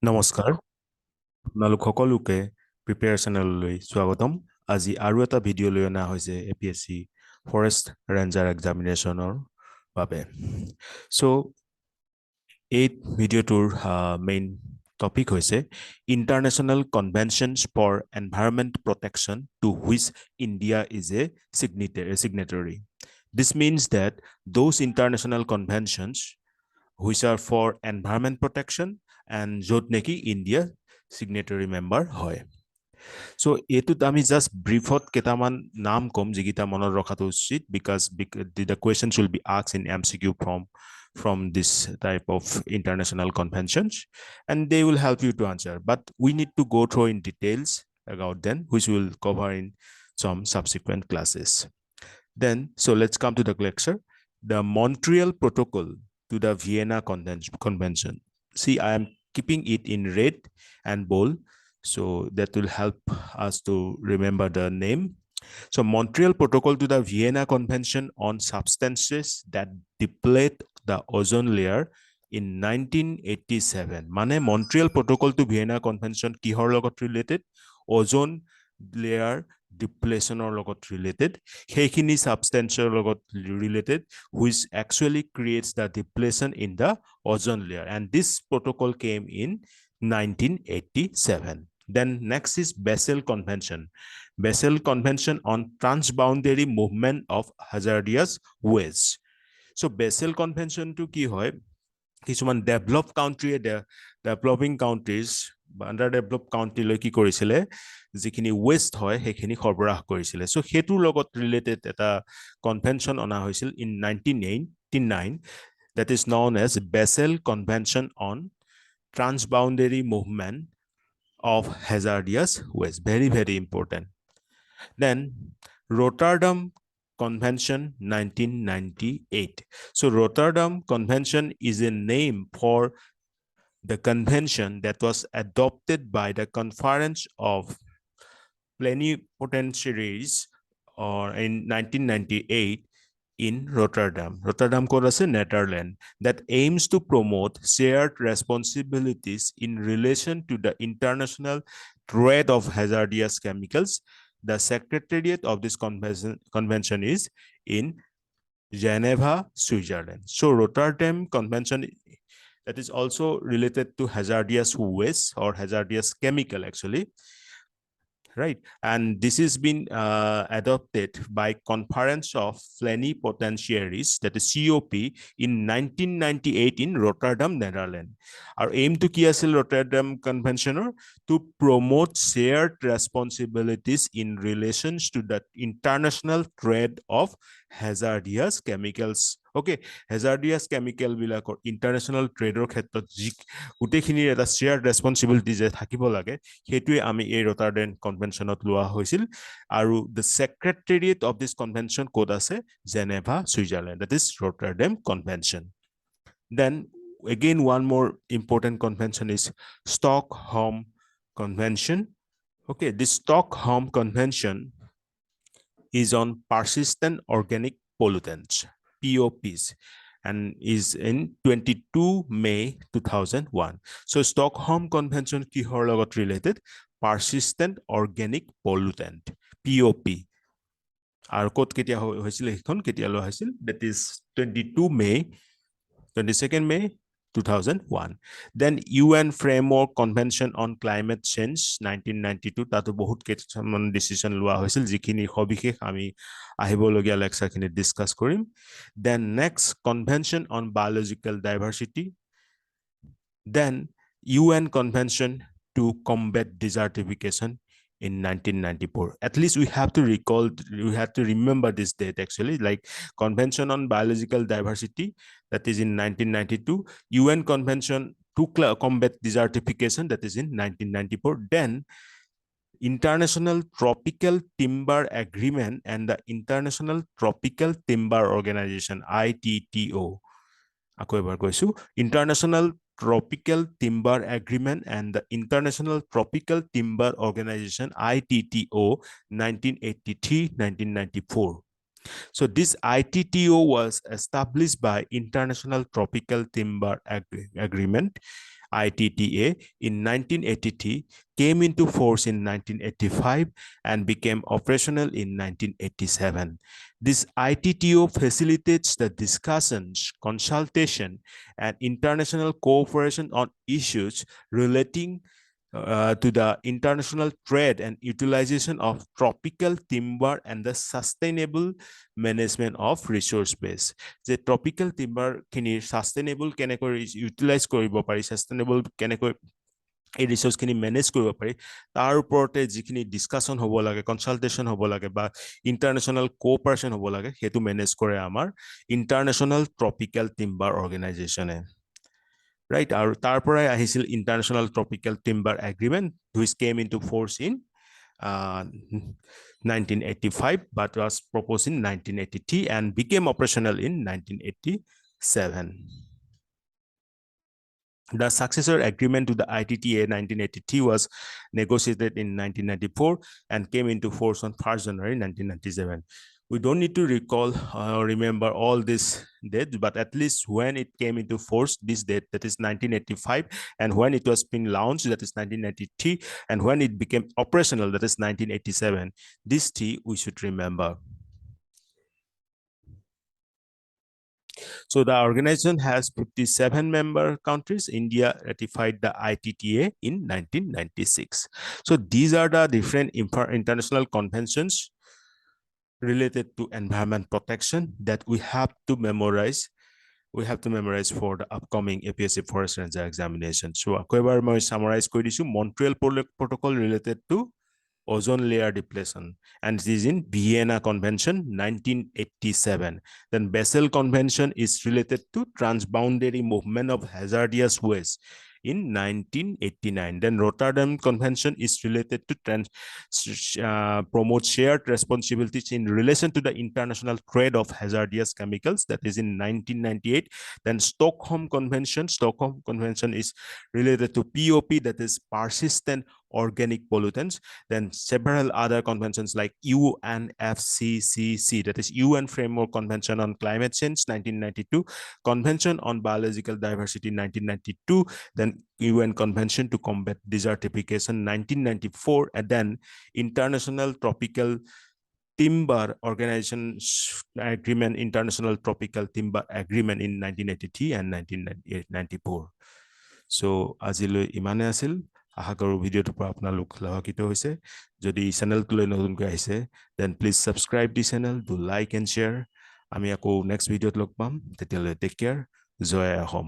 নমস্কাৰ আপোনালোক সকলোকে প্ৰিপেয়াৰেশ্যনলৈ স্বাগতম আজি আৰু এটা ভিডিঅ' লৈ অনা হৈছে APSC ফৰেষ্ট ৰেঞ্জাৰ এক্সামিনেশ্যনৰ বাবে চ' এই ভিডিঅ'টোৰ মেইন টপিক হৈছে international conventions for environment protection to which India is a signatory. This means that those international conventions which are for environment protection and য'ত নেকি ইণ্ডিয়া signatory member হয় so এইটোত আমি জাষ্ট ব্ৰিফত কেইটামান নাম কম যিকেইটা মনত ৰখাটো উচিত because the questions will be asked in MCQ from this type of international conventions and they will help you to answer but we need to go through in details about them which we will cover in some subsequent classes then so let's come to the lecture the Montreal Protocol to the Vienna Convention. See, I am keeping it in red and bold, so that will help us to remember the name. So Montreal Protocol to the Vienna Convention on substances that deplete the ozone layer in 1987. Mane Montreal Protocol to Vienna Convention kihor logot related? Ozone layer depletion or logot related. Heikini substantial logot related, which actually creates the depletion in the ozone layer. And this protocol came in 1987. Then next is Basel Convention. Basel Convention on transboundary movement of hazardous waste. So Basel Convention to ki hoy কিছুমান develop কাউন্ট্ৰিয়ে developing countries বা আণ্ডাৰডেভেলপ কাউন্ট্ৰিলৈ কি কৰিছিলে যিখিনি west হয় সেইখিনি সৰবৰাহ কৰিছিলে চ' সেইটোৰ লগত ৰিলেটেড এটা কনভেনশ্যন অনা হৈছিল in 1989 that is known as Basel Convention on Transboundary Movement of Hazardous Waste. Very, very important. Then Rotardum Convention 1998. So Rotardum Convention is a name for the convention that was adopted by the Conference of Plenipotentiaries or in 1998 in Rotterdam. Rotterdam code as a Netherlands that aims to promote shared responsibilities in relation to the international trade of hazardous chemicals. The secretariat of this convention is in Geneva, Switzerland. So Rotterdam Convention that is also related to hazardous waste or hazardous chemical actually. Right, and this has been adopted by Conference of Plenipotentiaries, that is COP, in 1998 in Rotterdam, Netherlands. Our aim to ki asil Rotterdam Convention to promote shared responsibilities in relations to the international trade of hazardous chemicals. Okay, hazardous chemical bilakor international trader khetrot gutekhini eta shared responsibility je thakibo lage hetue ami ei Rotterdam Convention ot lua hoisil aru the secretariat of this convention code ase Geneva, Switzerland, that is Rotterdam Convention. Then again one more important convention is Stockholm Convention. Okay, this Stockholm Convention is on persistent organic pollutants, POPs, and is in 22 May 2001. So Stockholm Convention kihor logot related? Persistent organic pollutant, POP. Our code ketia hoisil ekhon ketia lo hoisil, that is 22nd May 2001. Then UN Framework Convention on Climate Change 1992 tato bahut kechaman decision lua hoisil jikhini hobikhesh ami ahibologia lecture khini discuss korim. Then next Convention on Biological Diversity. Then UN Convention to combat desertification in 1994. At least we have to recall, we have to remember this date actually, like Convention on Biological Diversity, that is in 1992, UN Convention to combat desertification, that is in 1994. Then International Tropical Timber Agreement and the International Tropical Timber Organization, ITTO. International Tropical Timber Agreement and the International Tropical Timber Organization, ITTO, 1983-1994. So this ITTO was established by International Tropical Timber Agreement ITTA in 1983, came into force in 1985, and became operational in 1987. This ITTO facilitates the discussions, consultation, and international cooperation on issues relating to the international trade and utilization of tropical timber and the sustainable management of resource base. The tropical timber kini sustainable kenekoi utilize koribo pari, sustainable kenekoi এই ৰিসোৰ্সখিনি manage কৰিব পাৰি তাৰ ওপৰতে যিখিনি discussion হ'ব লাগে consultation হ'ব লাগে বা ইন্টাৰনেশনাল কোঅপাৰেশন হ'ব লাগে হেতু মেনেজ কৰে আমাৰ ইন্টাৰনেশনাল ট্ৰপিক্যাল টিম্বাৰ অৰ্গানাইজেশনে right আৰু তাৰ পৰাই আহিছিল international tropical timber agreement which came into force in 1985 but was proposed in 1983 and became operational in 1987. The successor agreement to the ITTA 1983 was negotiated in 1994 and came into force on 1st January 1997. We don't need to recall or remember all this dates, but at least when it came into force, this date, that is 1985, and when it was being launched, that is 1993, and when it became operational, that is 1987. This T we should remember. So the organization has 57 member countries. India ratified the ITTA in 1996. So these are the different international conventions related to environment protection that we have to memorize. We have to memorize for the upcoming APSC Forest Ranger examination. So akoibar moi summarize koi disu Montreal Protocol related to ozone layer depletion, and this is in Vienna Convention 1987. Then Basel Convention is related to transboundary movement of hazardous waste in 1989. Then Rotardum Convention is related to promote shared responsibilities in relation to the international trade of hazardous chemicals, that is in 1998. Then Stockholm Convention is related to POP, that is persistent organic pollutants. Then several other conventions like UNFCCC, that is UN Framework Convention on Climate Change 1992, Convention on Biological Diversity 1992, then UN Convention to Combat Desertification 1994, and then International Tropical Timber Organization Agreement, International Tropical Timber Agreement in 1983 and 1994. So aziloi imane asil. আশা কৰো ভিডিওটোৰ পৰা আপোনালোক লাভান্বিত হৈছে যদি চেনেলটোলৈ নতুনকৈ আহিছে then please subscribe the channel, do like and share আমি আকৌ নেক্সট ভিডিওত লগ পাম তেতিয়ালৈ টেক কেয়াৰ জয় অসম